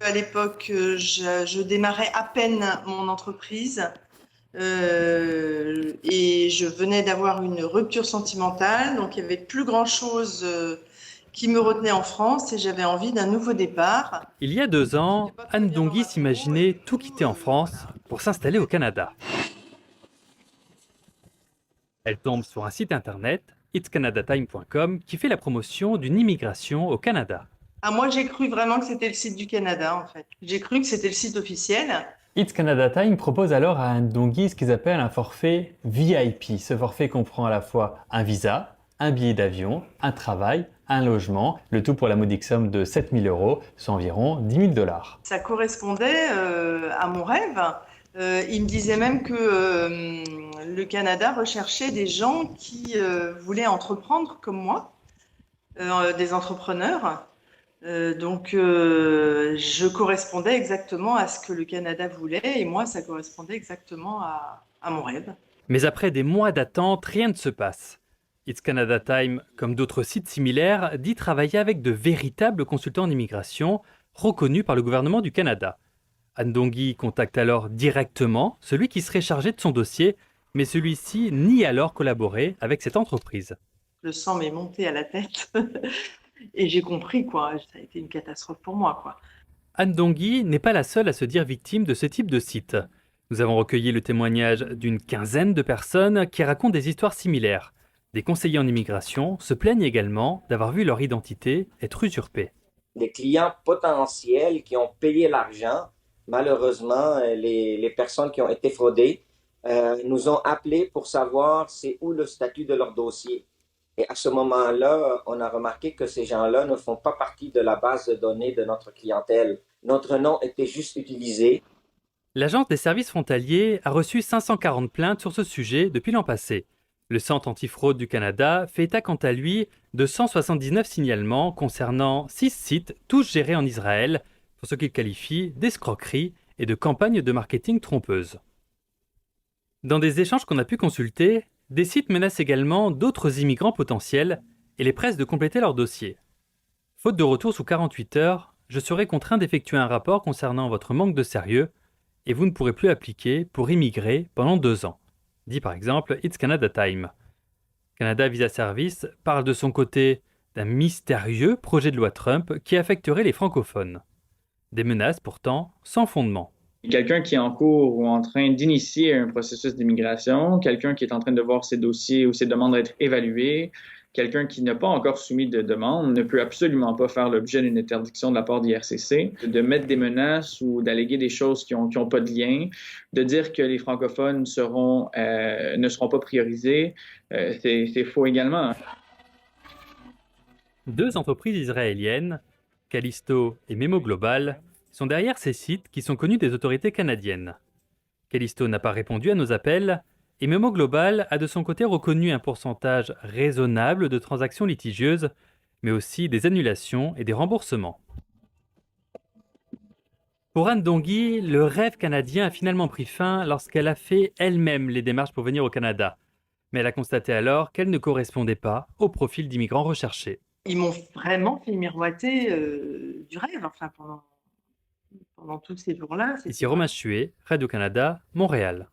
À l'époque, je démarrais à peine mon entreprise et je venais d'avoir une rupture sentimentale, donc il n'y avait plus grand-chose qui me retenait en France et j'avais envie d'un nouveau départ. Il y a 2 ans, J'étais pas très Anne bien dans Dongui ma peau et s'imaginait du tout coup, quitter en France pour en s'installer au fait, Canada. Elle tombe sur un site internet, itscanadaTime.com, qui fait la promotion d'une immigration au Canada. moi j'ai cru vraiment que c'était le site du Canada en fait. J'ai cru que c'était le site officiel. It's Canada Time propose alors à Anne Dongui ce qu'ils appellent un forfait VIP. Ce forfait comprend à la fois un visa, un billet d'avion, un travail, un logement, le tout pour la modique somme de 7 000 €, soit environ 10 000 $. Ça correspondait à mon rêve. Il me disait même que le Canada recherchait des gens qui voulaient entreprendre comme moi, des entrepreneurs. Je correspondais exactement à ce que le Canada voulait et moi, ça correspondait exactement à mon rêve. Mais après des mois d'attente, rien ne se passe. It's Canada Time, comme d'autres sites similaires, dit travailler avec de véritables consultants en immigration reconnus par le gouvernement du Canada. Anne Dongui contacte alors directement celui qui serait chargé de son dossier, mais celui-ci nie alors collaborer avec cette entreprise. Le sang m'est monté à la tête et j'ai compris, quoi. Ça a été une catastrophe pour moi, quoi. Anne Dongui n'est pas la seule à se dire victime de ce type de site. Nous avons recueilli le témoignage d'une quinzaine de personnes qui racontent des histoires similaires. Des conseillers en immigration se plaignent également d'avoir vu leur identité être usurpée. Des clients potentiels qui ont payé l'argent. Malheureusement, les personnes qui ont été fraudées nous ont appelés pour savoir c'est où le statut de leur dossier. Et à ce moment-là, on a remarqué que ces gens-là ne font pas partie de la base de données de notre clientèle. Notre nom était juste utilisé. L'Agence des services frontaliers a reçu 540 plaintes sur ce sujet depuis l'an passé. Le Centre antifraude du Canada fait état quant à lui de 179 signalements concernant 6 sites, tous gérés en Israël, pour ce qu'il qualifie d'escroquerie et de campagnes de marketing trompeuses. Dans des échanges qu'on a pu consulter, des sites menacent également d'autres immigrants potentiels et les pressent de compléter leur dossier. Faute de retour sous 48 heures, je serai contraint d'effectuer un rapport concernant votre manque de sérieux et vous ne pourrez plus appliquer pour immigrer pendant 2 ans, dit par exemple It's Canada Time. Canada Visa Service parle de son côté d'un mystérieux projet de loi Trump qui affecterait les francophones. Des menaces pourtant sans fondement. Quelqu'un qui est en cours ou en train d'initier un processus d'immigration, quelqu'un qui est en train de voir ses dossiers ou ses demandes être évaluées, quelqu'un qui n'a pas encore soumis de demande ne peut absolument pas faire l'objet d'une interdiction de la part d'IRCC, de mettre des menaces ou d'alléguer des choses qui ont pas de lien, de dire que les francophones ne seront pas priorisés, c'est faux également. 2 entreprises israéliennes, Callisto et Memo Global, sont derrière ces sites qui sont connus des autorités canadiennes. Callisto n'a pas répondu à nos appels et Memo Global a de son côté reconnu un pourcentage raisonnable de transactions litigieuses, mais aussi des annulations et des remboursements. Pour Anne Dongui, le rêve canadien a finalement pris fin lorsqu'elle a fait elle-même les démarches pour venir au Canada. Mais elle a constaté alors qu'elle ne correspondait pas au profil d'immigrants recherchés. Ils m'ont vraiment fait miroiter du rêve, enfin, pendant tous ces jours-là. Ici Romain Chuet, Radio-Canada, Montréal.